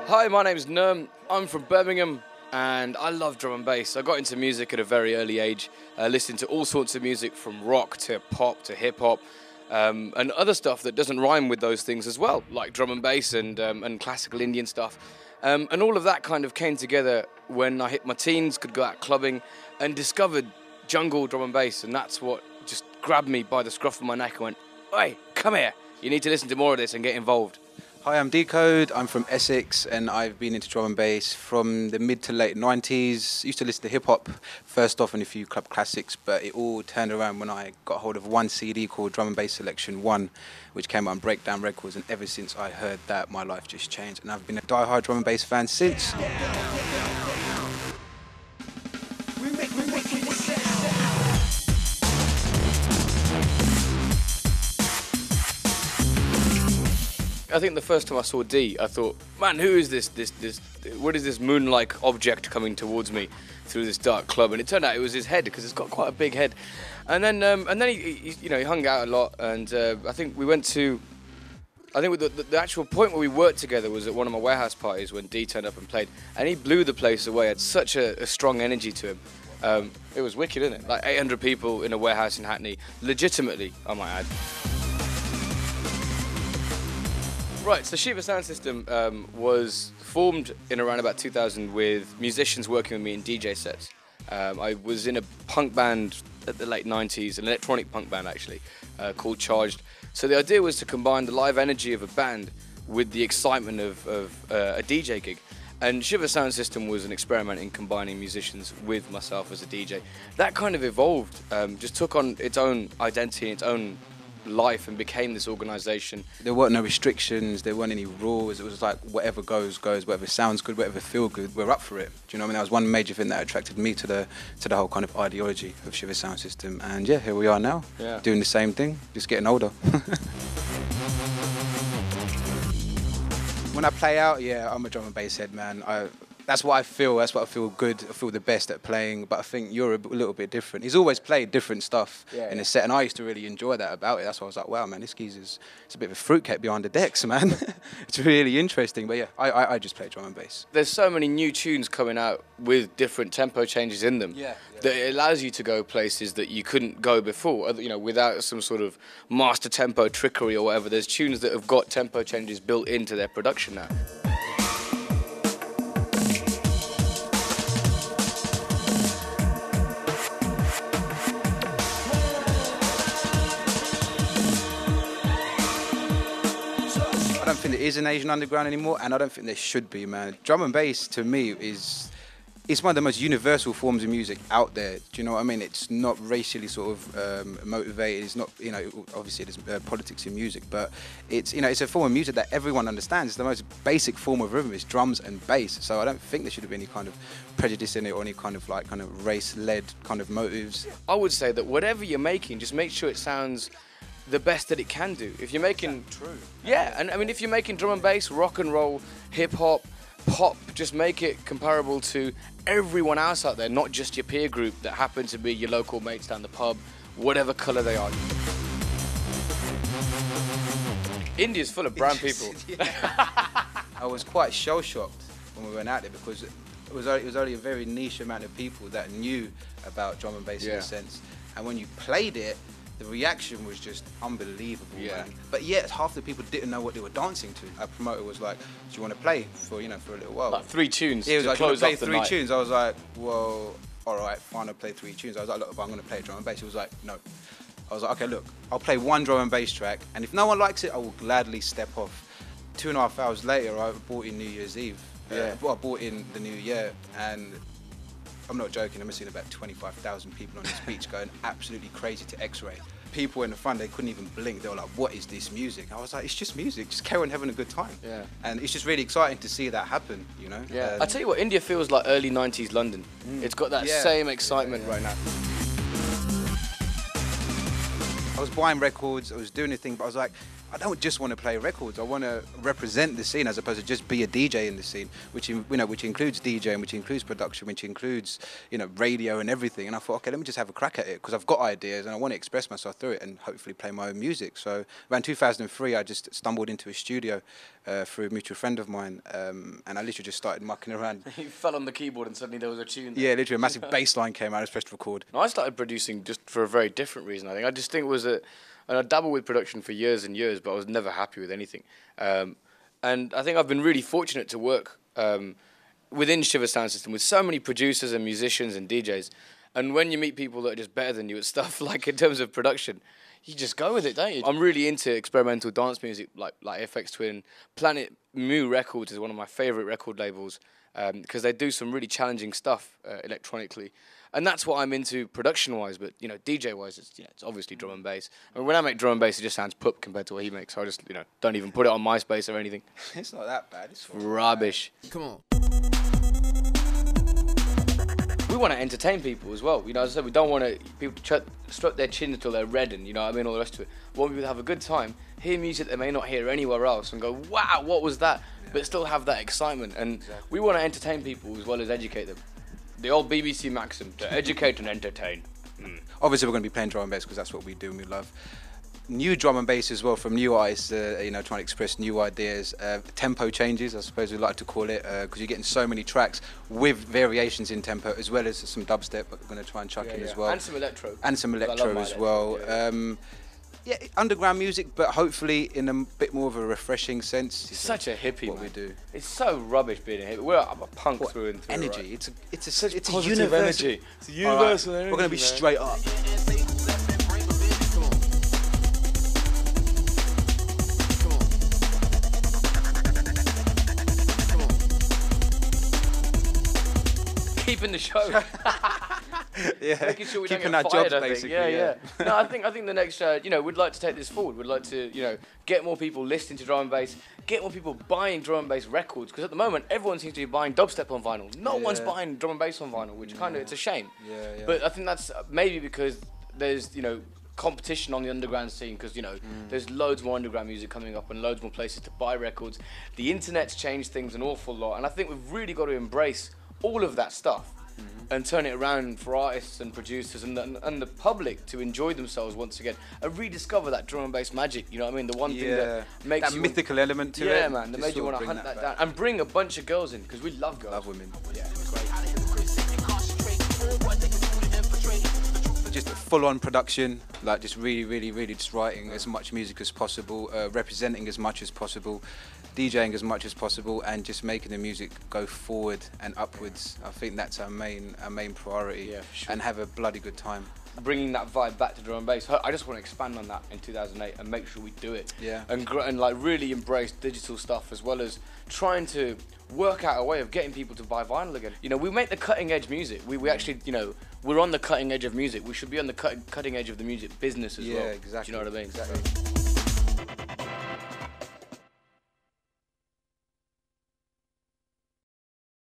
Hi, my name's Nerm. I'm from Birmingham and I love drum and bass. I got into music at a very early age, listening to all sorts of music from rock to pop to hip hop and other stuff that doesn't rhyme with those things as well, like drum and bass and classical Indian stuff. And all of that kind of came together when I hit my teens, could go out clubbing and discovered jungle drum and bass, and that's what just grabbed me by the scruff of my neck and went, "Oi, come here, you need to listen to more of this and get involved." Hi, I'm Decode. I'm from Essex and I've been into drum and bass from the mid to late 90s. Used to listen to hip hop first off and a few club classics, but it all turned around when I got hold of one CD called Drum and Bass Selection 1, which came out on Breakdown Records, and ever since I heard that, my life just changed, and I've been a die-hard drum and bass fan since. I think the first time I saw D, I thought, man, who is this, what is this moon-like object coming towards me through this dark club? And it turned out it was his head, because it's got quite a big head. And then he hung out a lot, and I think we went to, the actual point where we worked together was at one of my warehouse parties when D turned up and played, and he blew the place away. Had such a strong energy to him. It was wicked, isn't it? Like 800 people in a warehouse in Hackney, legitimately, I might add. Right, so Shiva sound system was formed in around about 2000 with musicians working with me in DJ sets. I was in a punk band at the late 90s, an electronic punk band actually, called Charged. So the idea was to combine the live energy of a band with the excitement of a DJ gig. And Shiva sound system was an experiment in combining musicians with myself as a DJ. That kind of evolved, just took on its own identity, its own life, and became this organisation. There weren't no restrictions, there weren't any rules. It was like whatever goes, goes, whatever sounds good, whatever feels good, we're up for it. Do you know what I mean? That was one major thing that attracted me to the whole kind of ideology of Shiva sound system. And yeah, here we are now, doing the same thing, just getting older. When I play out, yeah, I'm a drum and bass head, man. That's what I feel. That's what I feel good. I feel the best at playing. But I think you're a little bit different. He's always played different stuff in a set, and I used to really enjoy that about it. That's why I was like, wow, man, this geezer's it's a bit of a fruitcake behind the decks, man. It's really interesting. But yeah, I just play drum and bass. There's so many new tunes coming out with different tempo changes in them that it allows you to go places that you couldn't go before. You know, without some sort of master tempo trickery or whatever. There's tunes that have got tempo changes built into their production now. I don't think there is an Asian underground anymore, and I don't think there should be, man. Drum and bass, to me, it's one of the most universal forms of music out there. Do you know what I mean? It's not racially sort of motivated. It's not, you know, obviously there's politics in music, but it's, you know, it's a form of music that everyone understands. It's the most basic form of rhythm. It's drums and bass. So I don't think there should have been any kind of prejudice in it or any kind of like race-led kind of motives. I would say that whatever you're making, just make sure it sounds the best that it can do. If you're making, yeah, and I mean, if you're making drum and bass, rock and roll, hip hop, pop, just make it comparable to everyone else out there, not just your peer group that happen to be your local mates down the pub, whatever colour they are. India's full of brown people. I was quite shell-shocked when we went out there because it was only a very niche amount of people that knew about drum and bass in a sense, and when you played it, the reaction was just unbelievable, man. But yet, half the people didn't know what they were dancing to. Our promoter was like, "Do you want to play for a little while?" Like 3 tunes. He was like, "Do you want to play 3 night. tunes?" I was like, "Well, all right, fine, I'll play 3 tunes." I was like, "Look, I'm going to play drum and bass." He was like, "No." I was like, "Okay, look, I'll play 1 drum and bass track, and if no one likes it, I will gladly step off." 2.5 hours later, I bought in New Year's Eve. I bought in the New Year, and I'm not joking, I'm seeing about 25,000 people on this beach going absolutely crazy to X-Ray. People in the front, they couldn't even blink. They were like, "What is this music?" I was like, "It's just music. Just carry on having a good time." Yeah. And it's just really exciting to see that happen, you know? Yeah. I tell you what, India feels like early 90s London. It's got that same excitement right now. I was buying records, I was doing a thing, but I was like, I don't just want to play records. I want to represent the scene as opposed to just be a DJ in the scene, which which includes DJing, which includes production, which includes radio and everything. And I thought, okay, let me just have a crack at it because I've got ideas and I want to express myself through it and hopefully play my own music. So around 2003, I just stumbled into a studio through a mutual friend of mine, and I literally just started mucking around. You fell on the keyboard and suddenly there was a tune there. Yeah, literally a massive bass line came out. I just pressed record. I started producing just for a very different reason. I just think it was and I dabbled with production for years and years, but I was never happy with anything. And I think I've been really fortunate to work within Shiva Sound System with so many producers and musicians and DJs. And when you meet people that are just better than you at stuff, like in terms of production, you just go with it, don't you? I'm really into experimental dance music, like FX Twin. Planet Mu Records is one of my favourite record labels because they do some really challenging stuff electronically. And that's what I'm into production-wise, but DJ-wise, it's obviously drum and bass. I mean, when I make drum and bass, it just sounds poop compared to what he makes. So I just don't even put it on MySpace or anything. It's not that bad. It's rubbish. Come on. We want to entertain people as well. As I said, we don't want people to stroke their chin until they're red and all the rest of it. We want people to have a good time, hear music they may not hear anywhere else, and go, wow, what was that? Yeah. But still have that excitement. And we want to entertain people as well as educate them. The old BBC maxim, to educate and entertain. Obviously, we're going to be playing drum and bass because that's what we do and we love. New drum and bass as well from new artists, trying to express new ideas. Tempo changes, I suppose we like to call it, because you're getting so many tracks with variations in tempo, as well as some dubstep, but we're going to try and chuck in as well. And some electro. And some electro as well. Yeah, underground music, but hopefully in a bit more of a refreshing sense. It's such a hippie, what we do. It's so rubbish being a hippie. We're a punk through and through. Energy. Right? It's a universal energy. It's a universal energy. We're going to be straight up. Keeping the show. Yeah, making sure we keeping don't get our fired, jobs, basically. Yeah. No, I think the next, we'd like to take this forward. We'd like to, get more people listening to drum and bass, get more people buying drum and bass records. Because at the moment, everyone seems to be buying dubstep on vinyl. No one's buying drum and bass on vinyl, which it's a shame. Yeah. But I think that's maybe because there's, competition on the underground scene because there's loads more underground music coming up and loads more places to buy records. The internet's changed things an awful lot, and I think we've really got to embrace all of that stuff and turn it around for artists and producers and the public to enjoy themselves once again and rediscover that drum and bass magic. You know what I mean? The one thing that makes that mythical element to it. Yeah, man, that made you want to hunt that down and bring a bunch of girls in because we love girls. Love women. Yeah, great. Just a full-on production, like just really just writing as much music as possible, representing as much as possible, DJing as much as possible, and just making the music go forward and upwards. I think that's our main priority. Yeah, for sure. And have a bloody good time. Bringing that vibe back to drum and bass. I just want to expand on that in 2008 and make sure we do it. Yeah. And like really embrace digital stuff as well as trying to work out a way of getting people to buy vinyl again. We make the cutting edge music. We actually, we're on the cutting edge of music. We should be on the cutting edge of the music business as well. Yeah, exactly. Do you know what I mean? Exactly.